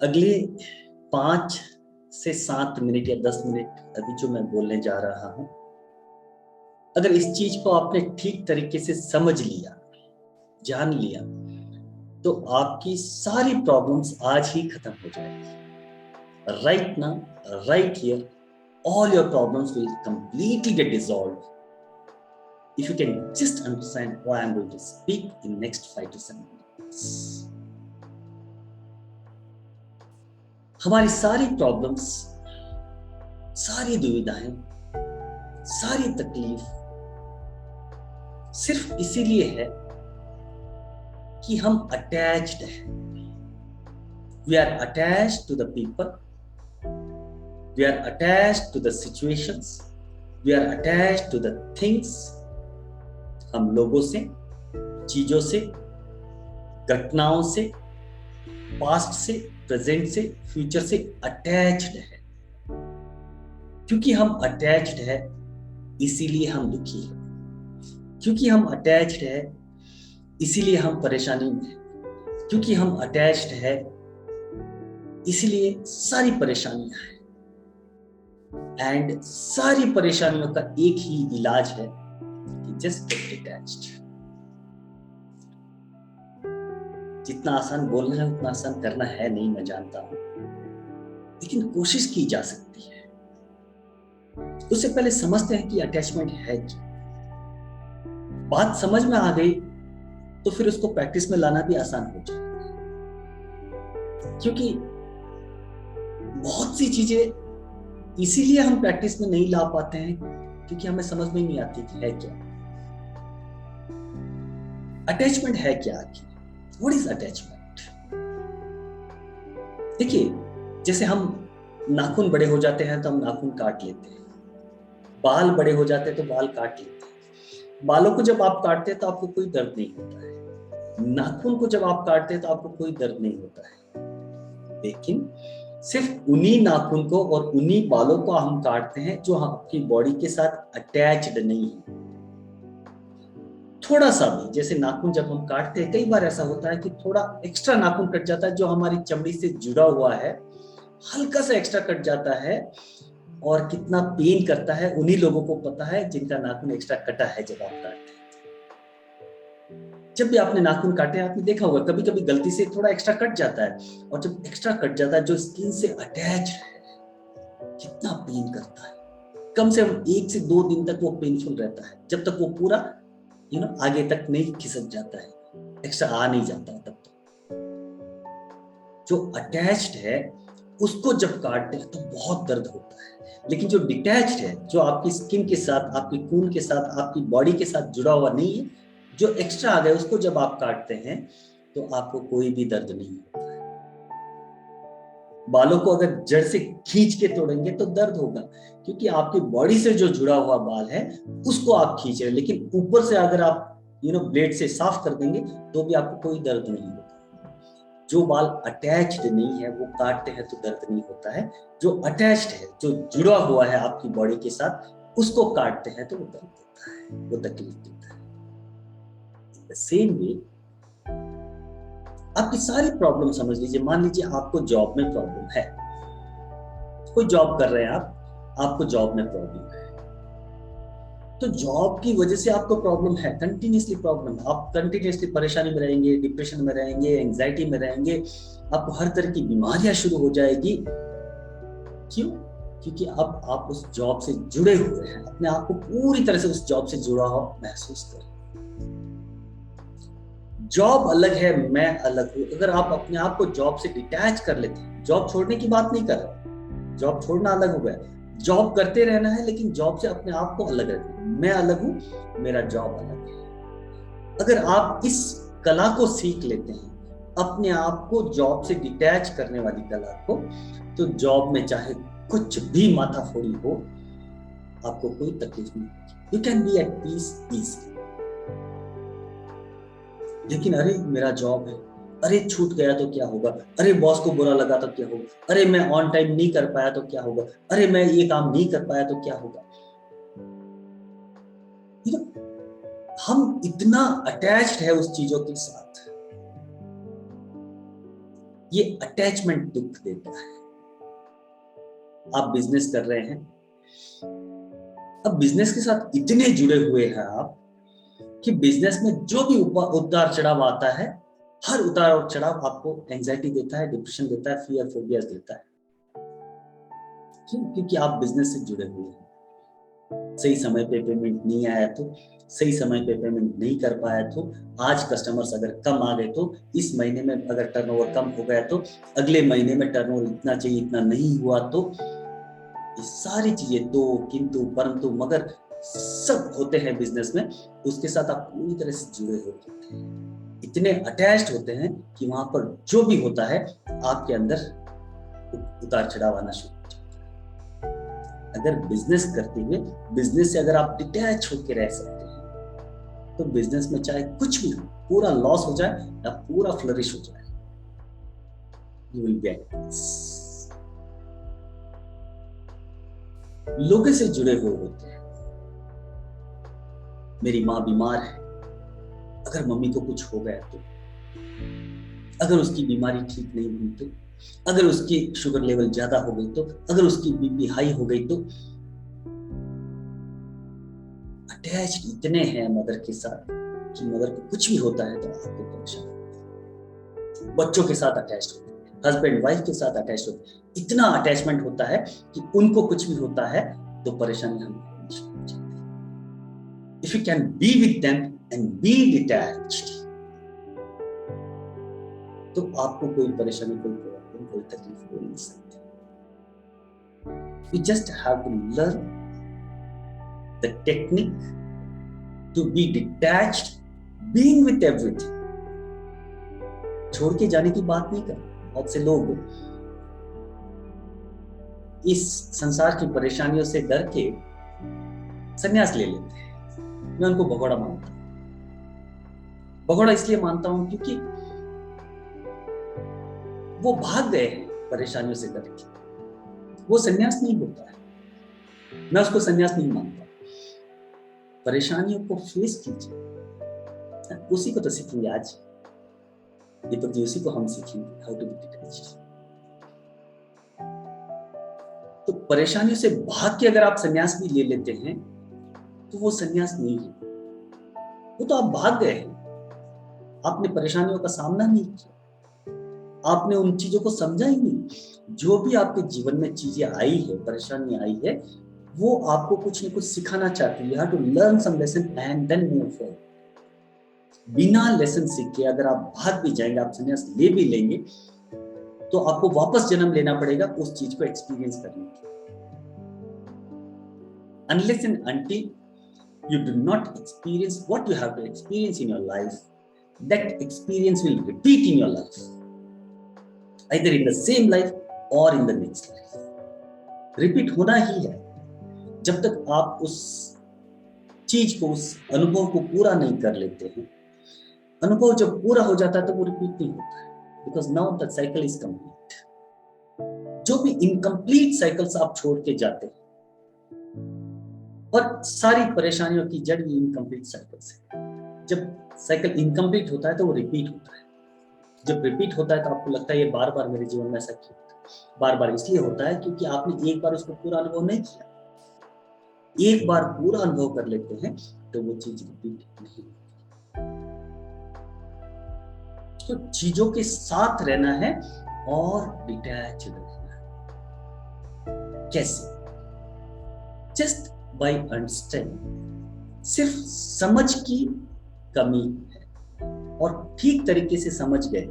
अगले 5 से 7 मिनट या 10 मिनट अभी जो मैं बोलने जा रहा हूं, अगर इस चीज को आपने ठीक तरीके से समझ लिया, जान लिया, तो आपकी सारी प्रॉब्लम्स आज ही खत्म हो जाएगी। Right now, right here, all your problems will completely get dissolved if you can just understand what I'm going to speak in next 5 to 7 minutes. हमारी सारी प्रॉब्लम्स, सारी दुविधाएं, सारी तकलीफ सिर्फ इसीलिए है कि हम अटैच्ड हैं। We are attached to the people, we are attached to the situations, we are attached to the things. हम लोगों से, चीजों से, घटनाओं से, पास्ट से, प्रेजेंट से, फ्यूचर से अटैच्ड है। क्योंकि हम अटैच्ड है इसीलिए हम दुखी हैं। क्योंकि हम अटैच्ड है इसीलिए हम परेशानी में हैं। क्योंकि हम अटैच्ड है इसीलिए सारी परेशानियां हैं। एंड सारी परेशानियों का एक ही इलाज है कि जस्ट गेट डिटैच्ड। जितना आसान बोलना है उतना आसान करना है नहीं, मैं जानता हूं, लेकिन कोशिश की जा सकती है। उससे पहले समझते हैं कि अटैचमेंट है क्या। बात समझ में आ गई तो फिर उसको प्रैक्टिस में लाना भी आसान हो जाएगा। क्योंकि बहुत सी चीजें इसीलिए हम प्रैक्टिस में नहीं ला पाते हैं क्योंकि हमें समझ में नहीं आती कि है क्या अटैचमेंट। है क्या आखिर? What is attachment? देखिए, जैसे हम नाखून बड़े हो जाते हैं तो हम नाखून काट लेते हैं, बाल बड़े हो जाते हैं तो बाल काट लेते हैं। बालों को जब आप काटते हैं तो आपको कोई दर्द नहीं होता है। नाखून को जब आप काटते हैं तो आपको कोई दर्द नहीं होता है। लेकिन सिर्फ उन्हीं नाखून को और उन्हीं बालों को हम काटते हैं जो आपकी बॉडी के साथ अटैच्ड नहीं है। थोड़ा सा भी, जैसे नाखून जब हम काटते हैं, कई बार ऐसा होता है कि थोड़ा एक्स्ट्रा नाखून कट जाता है जो हमारी चमड़ी से जुड़ा हुआ है, हल्का सा एक्स्ट्रा कट जाता है, और कितना पेन करता है उन्हीं लोगों को पता है जिनका नाखून एक्स्ट्रा कटा है। जब आप काटते हैं, जब भी आपने नाखून काटे, आपने देखा होगा कभी कभी गलती से थोड़ा एक्स्ट्रा कट जाता है, और जब एक्स्ट्रा कट जाता है जो स्किन से अटैच है, कितना पेन करता है। कम से कम 1 से 2 दिन तक वो पेनफुल रहता है, जब तक वो पूरा आगे तक नहीं खिसक जाता है, एक्स्ट्रा आ नहीं जाता है। तब तक जो अटैच्ड है उसको जब काटते हैं तो बहुत दर्द होता है। लेकिन जो डिटैच्ड है, जो आपकी स्किन के साथ, आपके खून के साथ, आपकी बॉडी के साथ जुड़ा हुआ नहीं है, जो एक्स्ट्रा आ गया, उसको जब आप काटते हैं तो आपको कोई भी दर्द नहीं होता है। बालों को अगर जड़ से खींच के तोड़ेंगे तो दर्द होगा, क्योंकि आपकी बॉडी से जो जुड़ा हुआ बाल है उसको आप खींच रहे हैं। लेकिन ऊपर से अगर आप ब्लेड से साफ कर देंगे तो भी आपको कोई दर्द नहीं होगा। जो बाल अटैच्ड नहीं है वो काटते हैं तो दर्द नहीं होता है। जो अटैच्ड है, जो जुड़ा हुआ है आपकी बॉडी के साथ, उसको काटते हैं तो वो दर्द देता है, वो तकलीफ देता है। सेम वे आपकी सारी प्रॉब्लम समझ लीजिए। मान लीजिए आपको जॉब में प्रॉब्लम है, कोई जॉब कर रहे हैं आप, आपको जॉब में प्रॉब्लम है, तो जॉब की वजह से आपको प्रॉब्लम है, कंटिन्यूसली प्रॉब्लम। आप कंटिन्यूसली परेशानी में रहेंगे, डिप्रेशन में रहेंगे, एंजाइटी में रहेंगे, आपको हर तरह की बीमारियां शुरू हो जाएगी। क्यों? क्योंकि अब आप उस जॉब से जुड़े हुए हैं, अपने आप को पूरी तरह से उस जॉब से जुड़ा हुआ महसूस करें। जॉब अलग है, मैं अलग हूं। अगर आप अपने आप को जॉब से डिटैच कर लेते हैं, जॉब छोड़ने की बात नहीं कर रहा, जॉब छोड़ना अलग हो गया, जॉब करते रहना है, लेकिन जॉब से अपने आप को अलग रखना है। मैं अलग हूं, मेरा जॉब अलग है। अगर आप इस कला को सीख लेते हैं, अपने आप को जॉब से डिटैच करने वाली कला को, तो जॉब में चाहे कुछ भी माथाफोड़ी हो, आपको कोई तकलीफ नहीं होगी। You can be at peace easily. लेकिन अरे मेरा जॉब है, अरे छूट गया तो क्या होगा, अरे बॉस को बुरा लगा तो क्या होगा, अरे मैं ऑन टाइम नहीं कर पाया तो क्या होगा, अरे मैं ये काम नहीं कर पाया तो क्या होगा। हम इतना अटैच्ड है उस चीजों के साथ, ये अटैचमेंट दुख देता है। आप बिजनेस कर रहे हैं, अब बिजनेस के साथ इतने जुड़े हुए हैं आप कि बिजनेस में जो भी उतार चढ़ाव आता है, हर उतार और चढ़ाव आपको एंजाइटी देता है, डिप्रेशन देता है, फियर फोबिया देता है। क्यों? क्योंकि आप बिजनेस से जुड़े हुए हैं। सही समय पे पेमेंट नहीं आया तो, सही समय पे पेमेंट नहीं कर पाया तो, आज कस्टमर्स अगर कम आ गए तो, इस महीने में अगर टर्नओवर कम हो गया तो, अगले महीने में टर्नओवर इतना चाहिए इतना नहीं हुआ तो, ये सारी चीजें तो, किंतु, परंतु, मगर सब होते हैं बिजनेस में। उसके साथ आप पूरी तरह से जुड़े होते हैं, इतने अटैच्ड होते हैं कि वहां पर जो भी होता है आपके अंदर उतार चढ़ाव आना शुरू हो जाता है। अगर बिजनेस करते हुए बिजनेस से अगर आप डिटैच होकर रह सकते हैं तो बिजनेस में चाहे कुछ भी हो, पूरा लॉस हो जाए या पूरा फ्लरिश हो जाए, यू विल गेट लोगों से जुड़े हुए होते हैं। मेरी माँ बीमार है, अगर मम्मी को कुछ हो गया तो, अगर उसकी बीमारी ठीक नहीं हुई तो, अगर उसकी शुगर लेवल ज्यादा हो गई तो, अगर उसकी बीपी हाई हो गई तो, अटैच इतने हैं मदर के साथ कि मदर को कुछ भी होता है तो आपको परेशान। बच्चों के साथ अटैच होते हैं, हस्बैंड वाइफ के साथ अटैच होते हैं, इतना अटैचमेंट होता है कि उनको कुछ भी होता है तो परेशानी हम। If you can be with them and be detached, तो आपको कोई परेशानी, कोई प्रॉब्लम, कोई तकलीफ हो नहीं सकती। You just have to learn the technique to be detached, being with everything. छोड़ के जाने की बात नहीं कर। बहुत से लोग इस संसार की परेशानियों से डर के संन्यास ले लेते हैं। मैं उनको भगोड़ा मानता हूं। भगोड़ा इसलिए मानता हूं क्योंकि वो भाग गए हैं परेशानियों से डर के। वो संन्यास नहीं होता है, मैं उसको संन्यास नहीं मानता। परेशानियों को फेस कीजिए, उसी को तो सीखेंगे आज दीपक जी, उसी को हम सीखेंगे, हाउ टू बी डिटैच्ड। तो परेशानियों से भाग के अगर आप संन्यास भी ले लेते हैं तो वो संन्यास नहीं है, वो तो आप भाग गए हैं। आपने परेशानियों का सामना नहीं किया, आपने उन चीजों को समझा ही नहीं। जो भी आपके जीवन में चीजें आई है, परेशानी आई है, वो आपको कुछ न कुछ सिखाना चाहती है। You have to learn some lesson and then move forward. बिना लेसन सीख के अगर आप भाग भी जाएंगे, आप संन्यास ले भी लेंगे, तो आपको वापस जन्म लेना पड़ेगा उस चीज को एक्सपीरियंस करने के लिए। Unless and until you do not experience what you have to experience in your life, that experience will repeat in your life, either in the same life or in the next life. Repeat होना ही है। जब तक आप उस चीज को, उस अनुभव को पूरा नहीं कर लेते हैं, अनुभव जब पूरा हो जाता है तो वो रिपीट नहीं होता है, because now the cycle is complete. जो भी इनकम्प्लीट साइकिल्स आप छोड़ के जाते हैं, और सारी परेशानियों की जड़ ये इनकम्प्लीट साइकिल्स है। जब साइकिल इनकम्प्लीट होता है तो वो रिपीट होता है। जब रिपीट होता है तो आपको लगता है ये बार बार मेरे जीवन में ऐसा क्यों होता है। बार बार इसलिए होता है क्योंकि आपने एक बार उसको पूरा अनुभव नहीं किया। एक बार पूरा अनुभव कर लेते हैं तो वो चीज रिपीट नहीं होती। तो चीजों के साथ रहना है और डिटैच रहना है। कैसे? Just by understanding. सिर्फ समझ की कमी है, और ठीक तरीके से समझ गए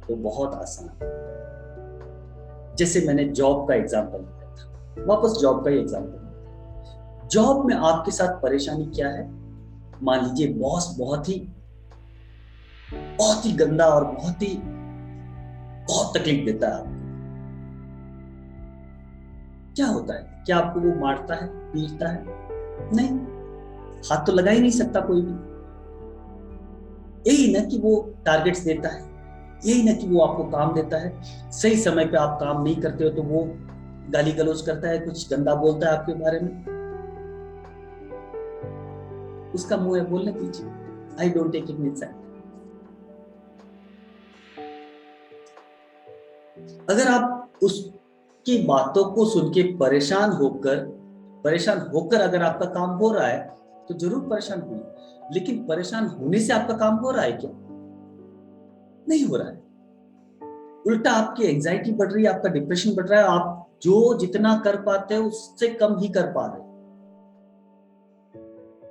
तो बहुत आसान है। जैसे मैंने जॉब का एग्जांपल दिया था, वापस जॉब का ही एग्जांपल। जॉब में आपके साथ परेशानी क्या है? मान लीजिए बॉस बहुत ही गंदा और बहुत तकलीफ देता है आपको। क्या होता है? क्या आपको वो मारता है, पीटता है? नहीं, हाथ तो लगा ही नहीं सकता कोई भी। यही ना कि वो टारगेट्स देता है, यही ना कि वो आपको काम देता है। सही समय पे आप काम नहीं करते हो तो वो गाली गलौज करता है, कुछ गंदा बोलता है आपके बारे में। उसका मुंह है, बोलने दीजिए। I don't take it inside. अगर आप उसकी बातों को सुन के परेशान होकर अगर आपका काम हो रहा है तो जरूर परेशान होइए, लेकिन परेशान होने से आपका काम हो रहा है क्या? नहीं हो रहा है। उल्टा आपकी एंजाइटी बढ़ रही है, आपका डिप्रेशन बढ़ रहा है, आप जो जितना कर पाते हो उससे कम ही कर पा रहे हो।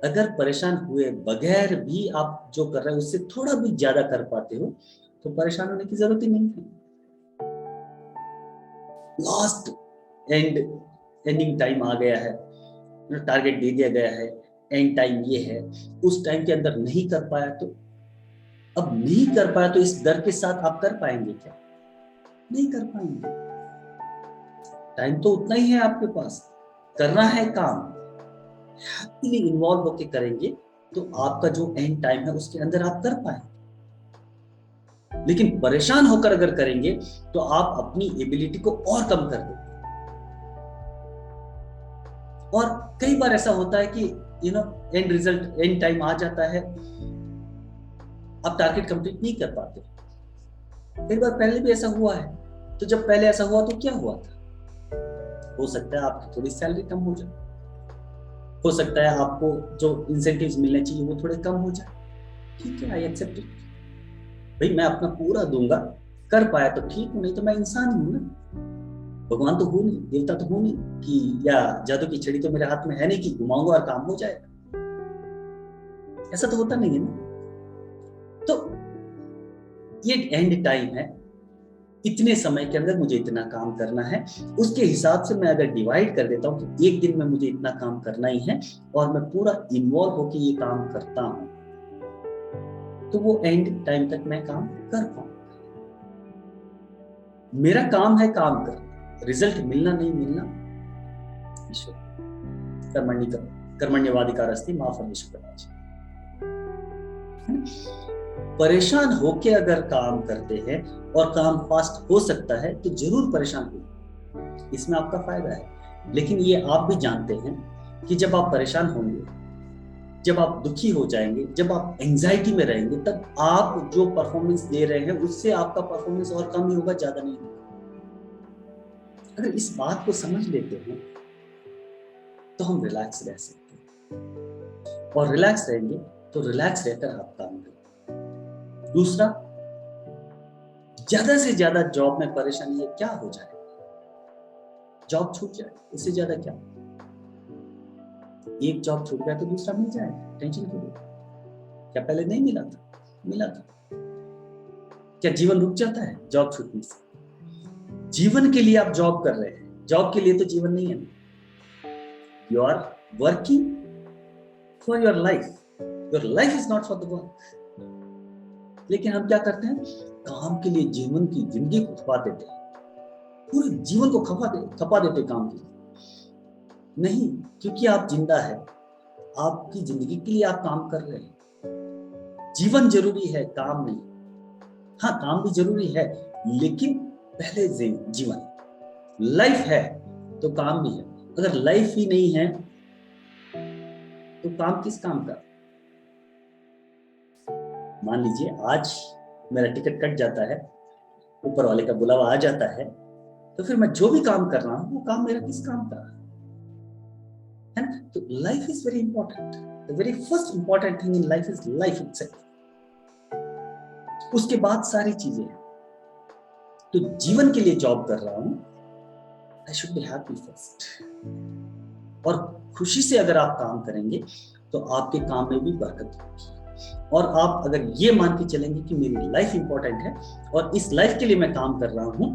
अगर परेशान हुए बगैर भी आप जो कर रहे हो उससे थोड़ा भी ज्यादा कर पाते हो तो परेशान होने की जरूरत ही नहीं है। लास्ट एंडिंग टाइम आ गया है, टारगेट दे दिया गया है, एंड टाइम ये है, उस टाइम के अंदर नहीं कर पाया तो अब नहीं कर पाया तो इस डर के साथ आप कर पाएंगे क्या? नहीं कर पाएंगे। टाइम तो उतना ही है आपके पास, करना है काम, हैप्पीली इन्वॉल्व होके करेंगे तो आपका जो एंड टाइम है उसके अंदर आप कर पाएंगे। लेकिन परेशान होकर अगर करेंगे तो आप अपनी एबिलिटी को और कम कर देंगे। और कई बार ऐसा होता है कि एंड टाइम आ जाता है, आप टारगेट कंप्लीट नहीं कर पाते। कई बार पहले भी ऐसा हुआ है, तो जब पहले ऐसा हुआ तो क्या हुआ था? हो सकता है आपकी थोड़ी सैलरी कम हो जाए, हो सकता है आपको जो इंसेंटिव्स मिलने चाहिए वो थोड़े कम हो जाए, ठीक है, आई एक्सेप्ट इट। भाई मैं अपना पूरा दूंगा, कर पाया तो ठीक हूं, नहीं तो मैं इंसान हूं ना, भगवान तो हूं नहीं, देवता तो हूं नहीं कि या जादू की छड़ी तो मेरे हाथ में है नहीं कि घुमाऊंगा और काम हो जाएगा। ऐसा तो होता नहीं है ना। तो ये एंड टाइम है, इतने समय के अंदर मुझे इतना काम करना है, उसके हिसाब से मैं अगर डिवाइड कर देता हूँ कि एक दिन में मुझे इतना काम करना ही है और मैं पूरा इन्वॉल्व होकर ये काम करता हूँ तो वो एंड टाइम तक मैं काम कर पाऊंगा। मेरा काम है काम करना, रिजल्ट मिलना नहीं मिलना ईश्वर, कर्मण्यवाधिकारस्ति मा फलेषु कदाचन। परेशान होके अगर काम करते हैं और काम फास्ट हो सकता है तो जरूर परेशान हो, इसमें आपका फायदा है। लेकिन ये आप भी जानते हैं कि जब आप परेशान होंगे, जब आप दुखी हो जाएंगे, जब आप एंजाइटी में रहेंगे, तब आप जो परफॉर्मेंस दे रहे हैं उससे आपका परफॉर्मेंस और कम ही होगा, ज्यादा नहीं होगा। अगर इस बात को समझ लेते हैं तो हम रिलैक्स रह सकते हैं, और रिलैक्स रहेंगे तो रिलैक्स रहकर आप काम करें। दूसरा, ज्यादा से ज्यादा जॉब में परेशानी है, क्या हो जाए, जॉब छूट जाए, इससे ज्यादा क्या? एक जॉब छूट गया तो दूसरा मिल जाएगा, टेंशन क्यों? क्या पहले नहीं मिला था? मिला था। क्या जीवन रुक जाता है जॉब छूटने से? जीवन के लिए आप जॉब कर रहे हैं, जॉब के लिए तो जीवन नहीं है। You are working for your life is not for the work. लेकिन हम क्या करते हैं, काम के लिए जीवन की जिंदगी को खपा देते हैं, पूरे जीवन को खपा देते काम के लिए। नहीं, क्योंकि आप जिंदा है, आपकी जिंदगी के लिए आप काम कर रहे हैं। जीवन जरूरी है, काम नहीं। हाँ, काम भी जरूरी है, लेकिन पहले जीवन, लाइफ है तो काम भी है। अगर लाइफ ही नहीं है तो काम किस काम का? मान लीजिए आज मेरा टिकट कट जाता है, ऊपर वाले का बुलावा आ जाता है, तो फिर मैं जो भी काम कर रहा हूं वो काम मेरा किस काम का है ना? तो life is very important. The very first important thing in life is life itself. उसके बाद सारी चीजें हैं। तो जीवन के लिए जॉब कर रहा हूं, I should be happy first. और खुशी से अगर आप काम करेंगे तो आपके काम में भी बरकत होगी। और आप अगर ये मान के चलेंगे कि मेरी लाइफ इंपॉर्टेंट है और इस लाइफ के लिए मैं काम कर रहा हूं,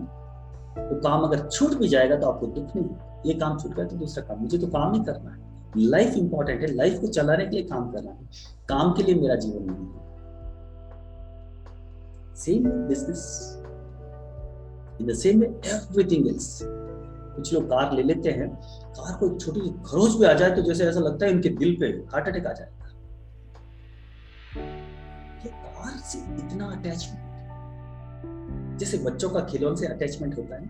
तो काम अगर छूट भी जाएगा तो आपको दुख नहीं, ये काम छूट गया तो दूसरा काम, मुझे तो काम ही करना है। लाइफ इंपॉर्टेंट है, लाइफ को चलाने के लिए काम कर रहा हूं, काम के लिए मेरा जीवन नहीं है। Same business, in the same way everything else. कुछ लोग कार ले लेते हैं, कार को छोटी सी खरोच भी आ जाए तो जैसे ऐसा लगता है उनके दिल पे हार्ट अटैक आ जाएगा। ये कार से इतना अटैचमेंट, जैसे बच्चों का खिलौने से अटैचमेंट होता है,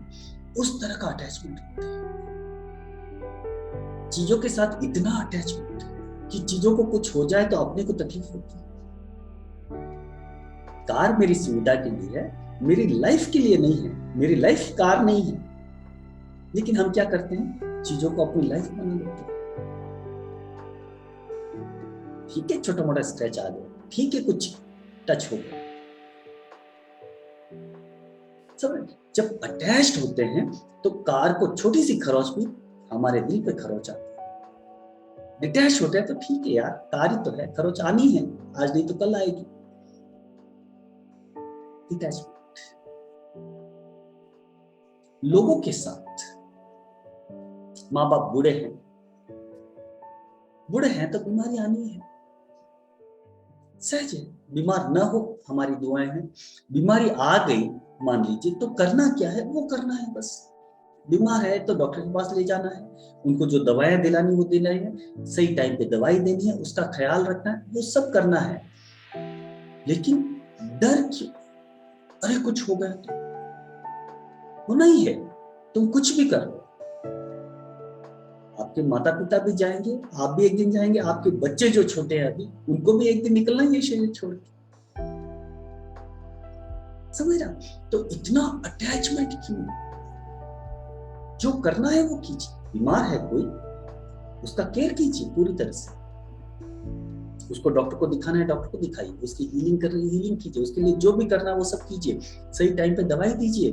उस तरह का अटैचमेंट होता है। चीजों के साथ इतना अटैचमेंट कि चीजों को कुछ हो जाए तो अपने को तकलीफ होती है। कार मेरी सुविधा के लिए है, मेरी लाइफ के लिए नहीं है, मेरी लाइफ कार नहीं है। लेकिन हम क्या करते हैं, चीजों को अपनी लाइफ बना लेते हैं। ठीक है, छोटा मोटा स्क्रैच आ गया, ठीक है, कुछ टच हो गया। समझ, जब अटैच्ड होते हैं तो कार को छोटी सी खरोच भी हमारे दिल पे खरोच आती है। डिटैच होते हैं तो ठीक है यार, कार ही तो है, खरोच आनी है, आज नहीं तो कल आएगी। डिटैचमेंट। लोगों के साथ, माँ बाप बूढ़े हैं तो बीमारी आनी है, सहज है। बीमार न हो, हमारी दुआएं हैं। बीमारी आ गई मान लीजिए, तो करना क्या है, वो करना है बस। बीमार है तो डॉक्टर के पास ले जाना है, उनको जो दवाएं दिलानी वो देना है, सही टाइम पे दवाई देनी है, उसका ख्याल रखना है, वो सब करना है। लेकिन डर क्यों? अरे कुछ हो गया तो वो नहीं है, तुम कुछ भी करो। आपके माता पिता भी जाएंगे, आप भी एक दिन जाएंगे, आपके बच्चे जो छोटे हैं अभी, उनको भी एक दिन निकलना है ये शरीर छोड़ के। समझ रहा? तो इतना अटैचमेंट क्यों? जो करना है वो कीजिए। बीमार है कोई, उसका केयर कीजिए पूरी तरह से। उसको डॉक्टर को दिखाना है, डॉक्टर को दिखाइए। उसकी हीलिंग कर रही है, हीलिंग कीजिए। उसके लिए जो भी करना है वो सब कीजिए। सही टाइम पे दवाई दीजिए,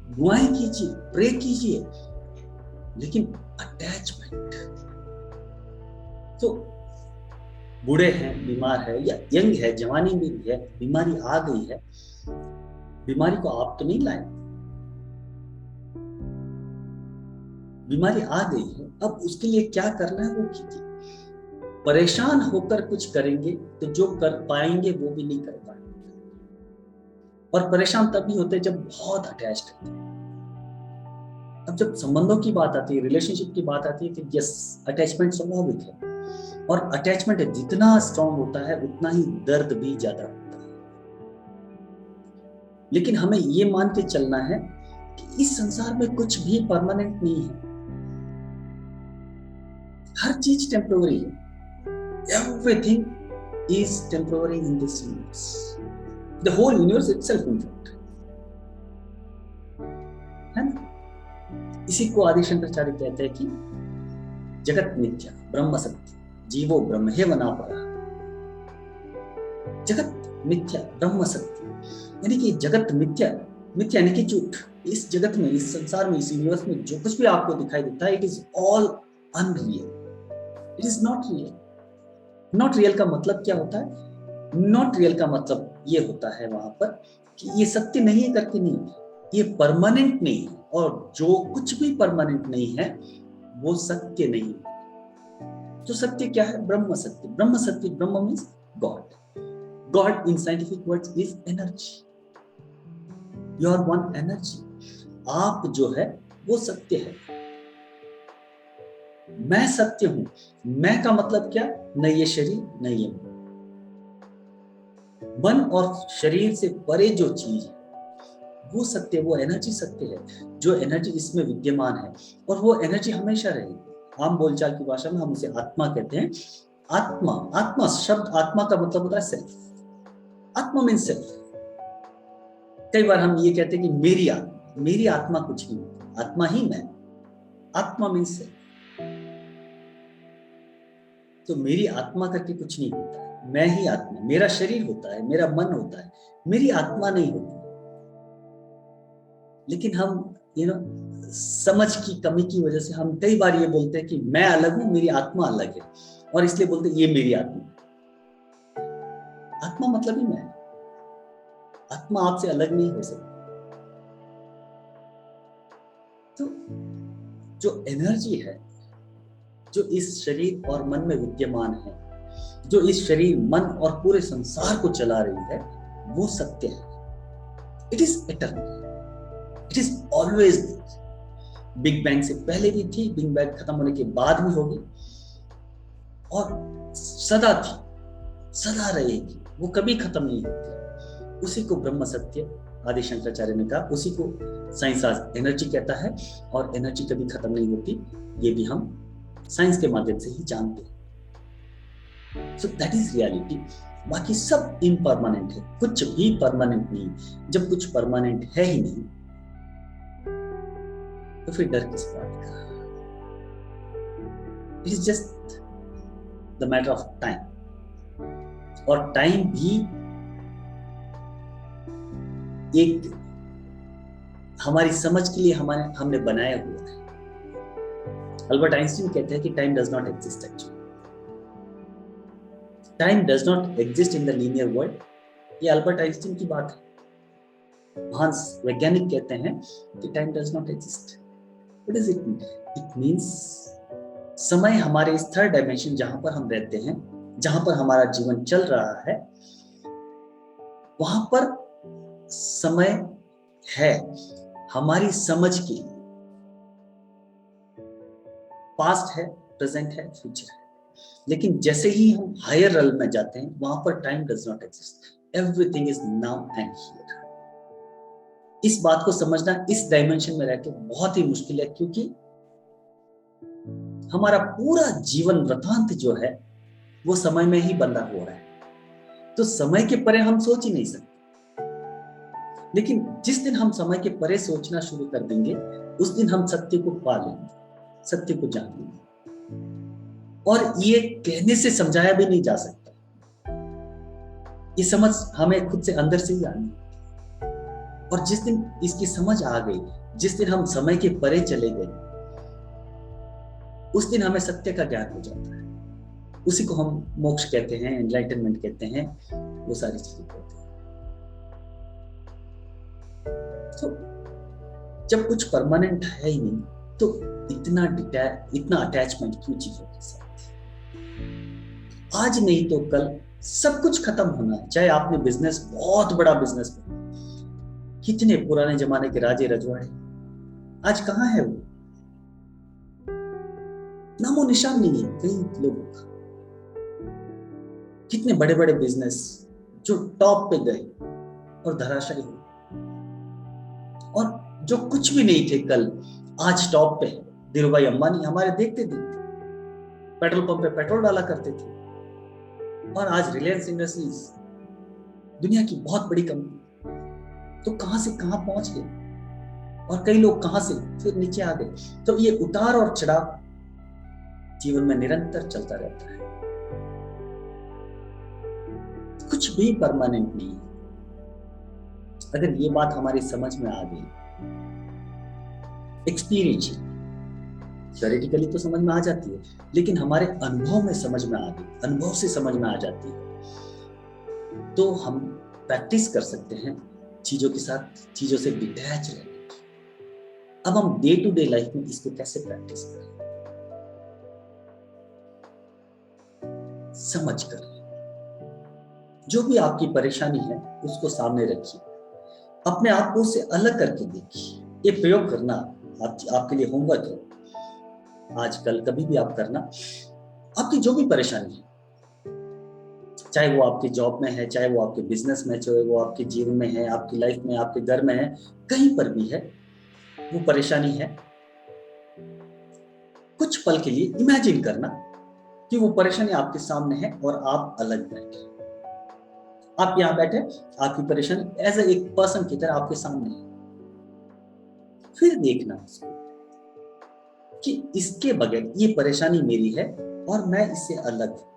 दुआएं कीजिए, प्रे कीजिए। लेकिन अटैचमेंट तो, बूढ़े हैं, बीमार है, या यंग है, जवानी में है, बीमारी आ गई है, बीमारी को आप तो नहीं लाए, बीमारी आ गई है, अब उसके लिए क्या करना है वो कीजिए। परेशान होकर कुछ करेंगे तो जो कर पाएंगे वो भी नहीं कर पाएंगे। और परेशान तभी होते हैं जब बहुत अटैच्ड होते हैं। अब जब संबंधों की बात आती है, रिलेशनशिप की बात आती है, तो यस, अटैचमेंट स्वाभाविक है। और अटैचमेंट जितना स्ट्रांग होता है उतना ही दर्द भी ज्यादा होता है। लेकिन हमें ये मान के चलना है कि इस संसार में कुछ भी परमानेंट नहीं है, हर चीज टेम्पररी है। Everything is temporary in this universe. The whole universe itself, in fact. है ना? इसी को आदि शंकराचार्य कहते हैं कि जगत मिथ्या ब्रह्म सत्य जीवो ब्रह्मेव परा। जगत मिथ्या ब्रह्म सत्य, यानी कि जगत मिथ्या, मिथ्या यानी कि झूठ। इस जगत में, इस संसार में, इस यूनिवर्स में जो कुछ भी आपको दिखाई देता है, it is all unreal, it is not real. Not real का मतलब क्या होता है? नॉट रियल का मतलब ये होता है वहां पर कि ये सत्य नहीं है करके नहीं, ये परमानेंट नहीं है। और जो कुछ भी परमानेंट नहीं है वो सत्य नहीं है। तो सत्य क्या है? ब्रह्म सत्य। ब्रह्म सत्य, Brahma means God. God in scientific words is energy. You are one energy. आप जो है वो सत्य है। मैं सत्य हूं। मैं का मतलब क्या? न ये शरीर न ये मन और शरीर से परे जो चीज है वो सत्य, वो एनर्जी सत्य है। जो एनर्जी इसमें विद्यमान है, और वो एनर्जी हमेशा रहेगी। आम बोलचाल की भाषा में हम उसे आत्मा कहते हैं। आत्मा, आत्मा शब्द, आत्मा का मतलब होता है सेल्फ। आत्मा मीन्स सेल्फ। कई बार हम ये कहते हैं कि मेरी आत्मा कुछ नहीं, आत्मा ही मैं। आत्मा मीन्स सेल्फ। तो मेरी आत्मा करके कुछ नहीं होता है, मैं ही आत्मा। मेरा शरीर होता है, मेरा मन होता है, मेरी आत्मा नहीं होती। लेकिन हम समझ की कमी की वजह से हम कई बार ये बोलते हैं कि मैं अलग हूं, मेरी आत्मा अलग है, और इसलिए बोलते हैं ये मेरी आत्मा। आत्मा मतलब ही मैं। आत्मा आपसे अलग नहीं हो सकती। तो जो एनर्जी है जो इस शरीर और मन में विद्यमान है, जो इस शरीर, मन और पूरे संसार को चला रही है, वो सत्य है। It is eternal, it is always. Big bang से पहले भी थी, बिग बैंग खत्म होने के बाद भी होगी, और सदा थी, सदा रहेगी, वो कभी खत्म नहीं होती। उसी को ब्रह्म सत्य आदि शंकराचार्य ने कहा। उसी को साइंस आज एनर्जी कहता है, और एनर्जी कभी खत्म नहीं होती, ये भी हम साइंस के माध्यम से ही जानते हैं। So that is reality. बाकी सब इम्परमानेंट है, कुछ भी परमानेंट नहीं। जब कुछ परमानेंट है ही नहीं तो फिर डर किस बात का? It is just the matter of time, और टाइम भी एक हमारी समझ के लिए हमने बनाया हुआ है। अल्बर्ट आइंस्टीन कहते हैं कि time does not exist actually, time does not exist in the linear world. ये अल्बर्ट आइंस्टीन की बात है। महान वैज्ञानिक कहते हैं कि time does not exist. What does it mean? It means समय हमारे इस थर्ड डायमेंशन जहां पर हम रहते हैं, जहां पर हमारा जीवन चल रहा है, वहां पर समय है हमारी समझ के लिए। पास्ट है, प्रेजेंट है, फ्यूचर है। लेकिन जैसे ही हम हायर रेल में जाते हैं, वहां पर time does not exist, everything is now and here. इस बात को समझना इस डायमेंशन में रहकर बहुत ही मुश्किल है, क्योंकि हमारा पूरा जीवन वृतांत जो है वो समय में ही बंधा हुआ है। तो समय के परे हम सोच ही नहीं सकते। लेकिन जिस दिन हम समय के परे सोचना शुरू कर देंगे, उस दिन हम सत्य को पा लेंगे, सत्य को जान लेंगे। और ये कहने से समझाया भी नहीं जा सकता, ये समझ हमें खुद से अंदर से ही आनी। और जिस दिन इसकी समझ आ गई, जिस दिन हम समय के परे चले गए, उस दिन हमें सत्य का ज्ञान हो जाता है। उसी को हम मोक्ष कहते हैं, एनलाइटनमेंट कहते हैं, वो सारी चीजें कहते हैं। तो जब कुछ परमानेंट है ही नहीं, तो इतना अटैचमेंट क्यों चीजों के साथ? आज नहीं तो कल सब कुछ खत्म होना है। चाहे आपने बिजनेस, बहुत बड़ा बिजनेस बनाया, कितने पुराने जमाने के राजे रजवाड़े आज कहां है वो? नामो निशान नहीं है कई लोगों का। कितने बड़े बड़े बिजनेस जो टॉप पे गए और धराशायी हुए, और जो कुछ भी नहीं थे कल आज टॉप पे है। धीरूभाई अंबानी हमारे देखते देखते पेट्रोल पंप पे पेट्रोल डाला करते थे, और आज रिलायंस इंडस्ट्रीज दुनिया की बहुत बड़ी कंपनी, तो कहां से कहां पहुंच गए, और कई लोग कहां से फिर नीचे आ गए। तो ये उतार और चढ़ाव जीवन में निरंतर चलता रहता है, कुछ भी परमानेंट नहीं है। अगर ये बात हमारी समझ में आ गई, एक्सपीरियंस थ्योरेटिकली तो समझ में आ जाती है, लेकिन हमारे अनुभव में समझ में आ गई, अनुभव से समझ में आ जाती है, तो हम प्रैक्टिस कर सकते हैं चीजों के साथ, चीजों से डिटैच रहने की। अब हम डे टू डे लाइफ में इसको कैसे प्रैक्टिस करें? समझ कर, जो भी आपकी परेशानी है उसको सामने रखिए, अपने आप को उससे अलग करके देखिए। ये प्रयोग करना आपके लिए होमवर्क है। आजकल कभी भी आप करना, आपकी जो भी परेशानी है, चाहे वो आपके जॉब में है, चाहे वो आपके बिजनेस में, चाहे वो आपके जीवन में है, आपकी लाइफ में, आपके घर में है, कहीं पर भी है वो परेशानी है, कुछ पल के लिए इमेजिन करना कि वो परेशानी आपके सामने है और आप अलग बैठे। आप यहां बैठे, आपकी परेशानी एज एक पर्सन की तरह आपके सामने है। फिर देखना उसको कि इसके बगैर ये परेशानी मेरी है और मैं इससे अलग हूं।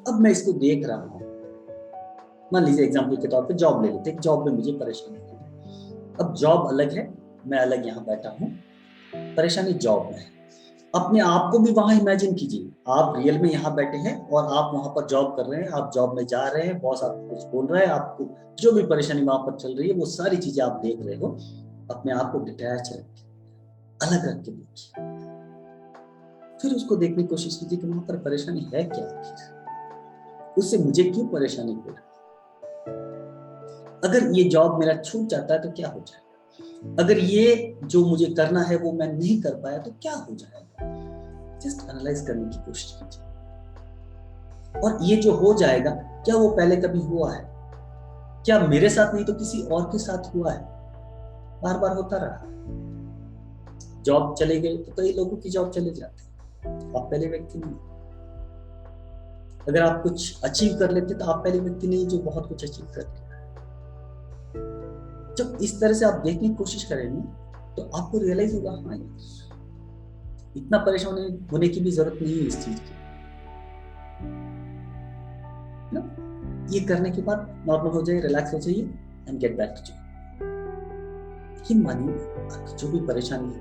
अब मैं इसको देख रहा हूं। मान लीजिए एग्जाम्पल के तौर पे जॉब ले लेते हैं, जॉब में मुझे परेशानी है। अब जॉब अलग है, मैं अलग यहां बैठा हूं, परेशानी जॉब में है। अपने आप को भी वहां इमेजिन कीजिए, आप रियल में यहाँ बैठे हैं और आप वहां पर जॉब कर रहे हैं, आप जॉब में जा रहे हैं, बॉस आपको कुछ बोल रहा है, आपको जो भी परेशानी वहां पर चल रही है वो सारी चीजें आप देख रहे हो। अपने आप को डिटैच रखिए, अलग रख के देखिए। फिर उसको देखने की कोशिश कीजिए कि वहां पर परेशानी है क्या, उससे मुझे क्यों परेशानी हो रही? अगर ये जॉब मेरा छूट जाता है तो क्या हो जाएगा? अगर ये जो मुझे करना है वो मैं नहीं कर पाया तो क्या हो जाएगा? जस्ट एनालाइज करने की कोशिश कीजिए। और ये जो हो जाएगा, क्या वो पहले कभी हुआ है? क्या मेरे साथ नहीं तो किसी और के साथ हुआ है? बार बार होता रहा। जॉब चले गए तो कई लोगों की जॉब चले जाती है, आप पहले व्यक्ति नहीं। अगर आप कुछ अचीव कर लेते तो आप पहले व्यक्ति नहीं जो बहुत कुछ अचीव कर लिया। जब इस तरह से आप देखने की कोशिश करेंगे तो आपको रियलाइज होगा, हाँ यार, इतना परेशान होने की भी जरूरत नहीं है इस चीज की ना। ये करने के बाद नॉर्मल हो जाइए, रिलैक्स हो जाइए and get back to job. ये मानिए आपकी जो भी परेशानी है,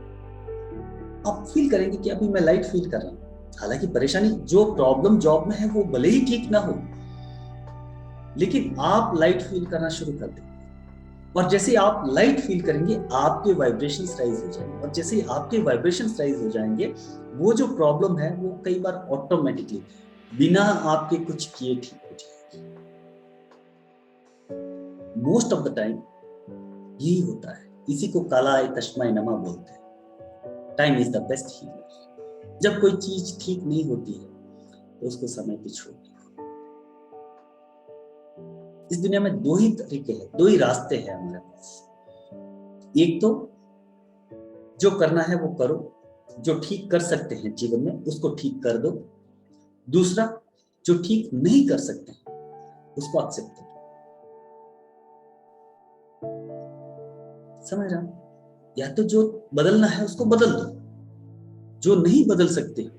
आप फील करेंगे कि अभी मैं लाइट फील कर रहा हूँ। हालांकि परेशानी, जो प्रॉब्लम जॉब में है वो भले ही ठीक ना हो, लेकिन आप लाइट फील करना शुरू कर दें। और जैसे आप लाइट फील करेंगे आपके वाइब्रेशंस राइज हो जाएंगे, और जैसे आपके वाइब्रेशंस राइज हो जाएंगे वो जो प्रॉब्लम है वो कई बार ऑटोमेटिकली बिना आपके कुछ किए ठीक हो जाएगी। मोस्ट ऑफ द टाइम यही होता है, इसी को काला तश्मा नमा बोलते हैं। Time is the best healer. जब कोई चीज ठीक नहीं होती है तो उसको समय पे छोड़ दो। इस दुनिया में दो ही तरीके हैं, दो ही रास्ते हैं हमारे पास। एक तो जो करना है वो करो, जो ठीक कर सकते हैं जीवन में उसको ठीक कर दो। दूसरा, जो ठीक नहीं कर सकते उसको एक्सेप्ट करो। समझ रहा हूं? या तो जो बदलना है उसको बदल दो, जो नहीं बदल सकते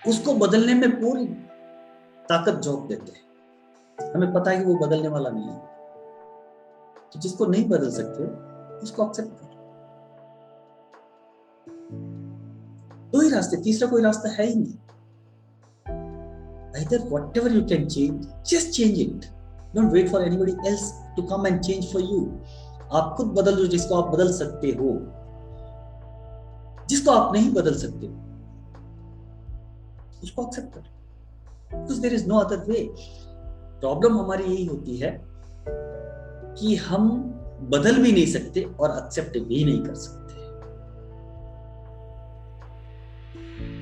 उसको बदलने में पूरी ताकत झोंक देते हैं। हमें पता है कि वो बदलने वाला नहीं है, तो जिसको नहीं बदल सकते उसको एक्सेप्ट करो। दो ही रास्ते, तीसरा कोई रास्ता है ही नहीं। Either whatever you can change, just change it. Don't wait for anybody else to come and change for you. आप खुद बदल दो जिसको आप बदल सकते हो। जिसको आप नहीं बदल सकते उसको एक्सेप्ट करो, because there is no other way. Problem हमारी यही होती है कि हम बदल भी नहीं सकते और एक्सेप्ट भी नहीं कर सकते।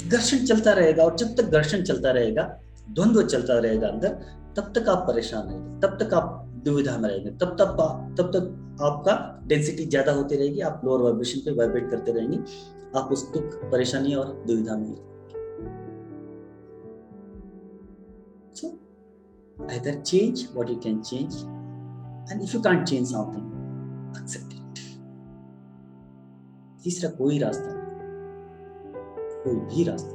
घर्षण चलता रहेगा, और जब तक घर्षण चलता रहेगा, द्वंद्व चलता रहेगा अंदर, तब तक आप परेशान रहेंगे, तब तक आप दुविधा में रहेंगे, तब तक आपका डेंसिटी ज्यादा होती रहेगी, आप लोअर वाइब्रेशन पे वाइब्रेट करते रहेंगे, आप उस दुख, परेशानी और दुविधा में। So either change what you can change, and if you can't change something, accept it. तीसरा कोई रास्ता नहीं, कोई भी रास्ता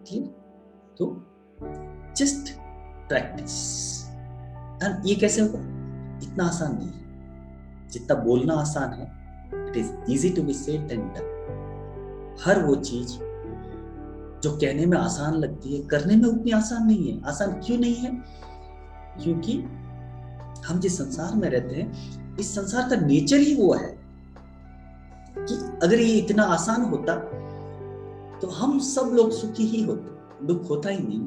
नहीं। तो जस्ट प्रैक्टिस। एंड ये कैसे होगा? इतना आसान नहीं है जितना बोलना आसान है। It is easy to be said and done. हर वो चीज जो कहने में आसान लगती है करने में उतनी आसान नहीं है। आसान क्यों नहीं है? क्योंकि हम जिस संसार में रहते हैं, इस संसार का नेचर ही वो है कि अगर ये इतना आसान होता तो हम सब लोग सुखी ही होते। दुख होता ही नहीं,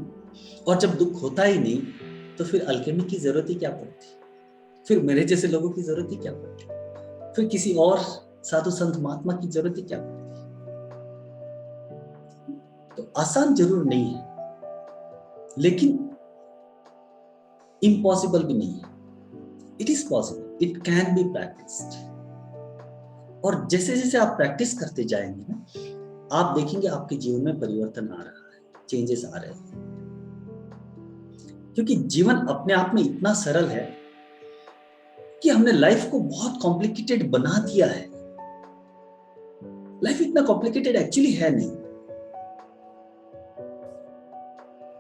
और जब दुख होता ही नहीं तो फिर अल्केमी की जरूरत ही क्या पड़ती? फिर मेरे जैसे लोगों की जरूरत ही क्या पड़ती? फिर किसी और साधु संत महात्मा की जरूरत ही क्या पड़ती? तो आसान जरूर नहीं है, लेकिन इम्पॉसिबल भी नहीं है। It is possible, it can be practised. और जैसे जैसे आप प्रैक्टिस करते जाएंगे ना, आप देखेंगे आपके जीवन में परिवर्तन आ रहा है, चेंजेस आ रहे हैं। क्योंकि जीवन अपने आप में इतना सरल है कि हमने लाइफ को बहुत कॉम्प्लिकेटेड बना दिया है। लाइफ इतना कॉम्प्लिकेटेड एक्चुअली है नहीं,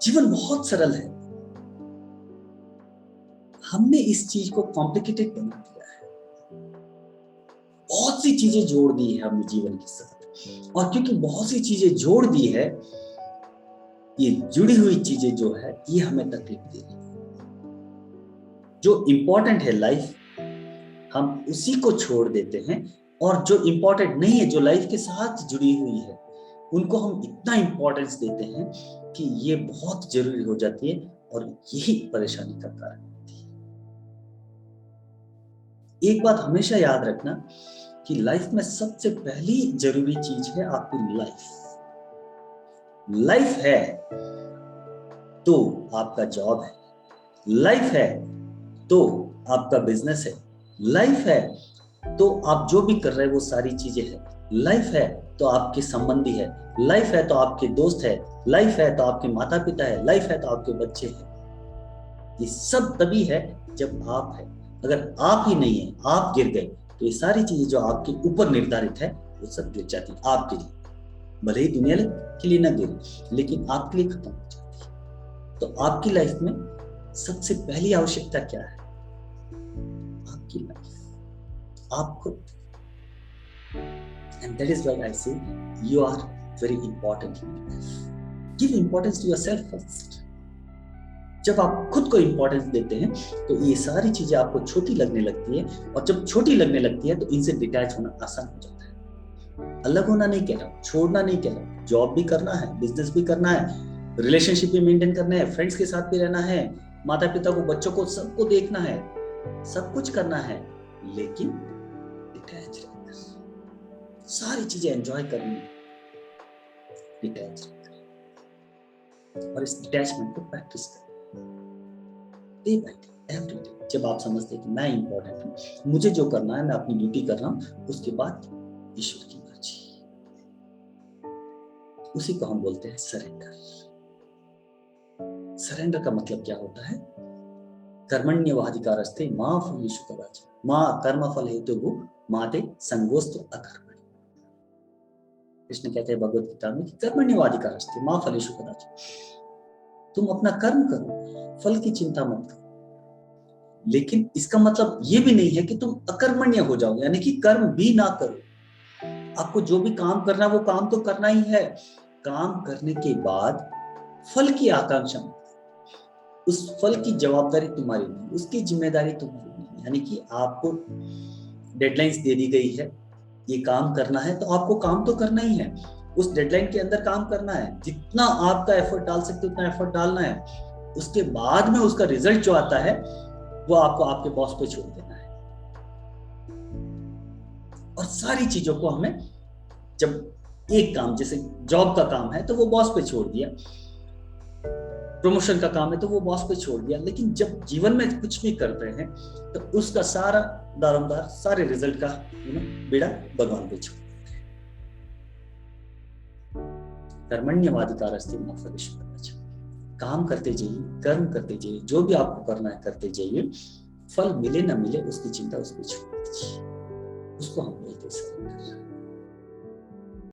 जीवन बहुत सरल है। हमने इस चीज को कॉम्प्लिकेटेड बना दिया है, बहुत सी चीजें जोड़ दी है हमने जीवन के साथ। और क्योंकि बहुत सी चीजें जोड़ दी है, ये जुड़ी हुई चीजें जो है ये हमें तकलीफ दे रही है। जो इंपॉर्टेंट है लाइफ, हम उसी को छोड़ देते हैं, और जो इंपॉर्टेंट नहीं है, जो लाइफ के साथ जुड़ी हुई है, उनको हम इतना इंपॉर्टेंस देते हैं कि ये बहुत जरूरी हो जाती है, और यही परेशानी का कारण होती है। एक बात हमेशा याद रखना कि लाइफ में सबसे पहली जरूरी चीज है आपकी लाइफ। लाइफ है तो आपका जॉब है, लाइफ है तो आपका बिजनेस है, लाइफ है तो आप जो भी कर रहे हैं वो सारी चीजें हैं। लाइफ है तो आपके संबंधी है, लाइफ है तो आपके दोस्त है, लाइफ है तो आपके माता पिता है, लाइफ है तो आपके बच्चे हैं। ये सब तभी है जब आप है। अगर आप ही नहीं है, आप गिर गए, तो ये सारी चीजें जो आपके ऊपर निर्धारित है वो सब गिर जाती है आपके लिए। भले ही दुनिया के लिए ना गिरे, लेकिन आपके लिए खत्म हो जाती है। तो आपकी लाइफ में सबसे पहली आवश्यकता क्या है? आपकी लाइफ, आप खुद। And that is why I say you are very important in your life. Give importance to yourself first. जब आप खुद को इंपॉर्टेंस देते हैं तो ये सारी चीजें आपको छोटी लगने लगती है, और जब छोटी लगने लगती है तो इनसे डिटैच होना आसान हो जाता है। अलग होना नहीं कह रहा हूं, छोड़ना नहीं कह रहा हूं, जॉब भी करना है, बिजनेस भी करना है, रिलेशनशिप भी मेंटेन करना है, फ्रेंड्स के साथ भी रहना है, माता पिता को, बच्चों को, सबको देखना है, सब कुछ करना है, लेकिन डिटैच रहकर सारी चीजें एंजॉय करनी है, डिटैच रहकर। और इस डिटैचमेंट को प्रैक्टिस करना day by day, every day. जब आप समझते हैं कि मैं इंपॉर्टेंट हूं, मुझे जो करना है, मैं अपनी ड्यूटी कर रहा हूं, उसके बाद ईश्वर की मर्जी, उसी को हम बोलते हैं सरेंडर। सरेंडर का मतलब क्या होता है? कर्मण्यवाधिकारस्ते मा फलेषु कदाचन मा कर्मफल हेतुर्भुः मा ते संगोऽस्तु अकर्मणि। कृष्ण कहते हैं भगवत गीता में कि कर्मण्यवाधिकारस्ते मा फलेषु कदाचन, तुम अपना कर्म करो, फल की चिंता मत करो। लेकिन इसका मतलब ये भी नहीं है कि तुम अकर्मण्य हो जाओ, यानी कि कर्म भी ना करो। आपको जो भी काम करना है वो काम तो करना ही है। काम करने के बाद फल की आकांक्षा मत, उस फल की जवाबदारी तुम्हारी नहीं, उसकी जिम्मेदारी तुम्हारी नहीं। यानी कि आपको डेडलाइंस दे दी गई है, ये काम करना है, तो आपको काम तो करना ही है, उस डेडलाइन के अंदर काम करना है, जितना आपका एफर्ट डाल सकते उतना एफर्ट डालना है। उसके बाद में उसका रिजल्ट जो आता है वो आपको आपके बॉस पे छोड़ देना है। और सारी चीजों को हमें, जब एक काम जैसे जॉब का काम है तो वो बॉस पे छोड़ दिया, प्रमोशन का काम है तो वो बॉस पे छोड़ दिया, लेकिन जब जीवन में कुछ भी कर रहे हैं तो उसका सारा दारोमदार, सारे रिजल्ट का बेड़ा भगवान पे छोड़ देते हैं। कर्मण्यवाधिकारस्ते मा फलेषु कदाचन। काम करते जाइए, कर्म करते जाइए, जो भी आपको करना है करते जाइए, फल मिले ना मिले उसकी चिंता उस पर छोड़ दीजिए, उसको हम बोलते हैं सरेंडर।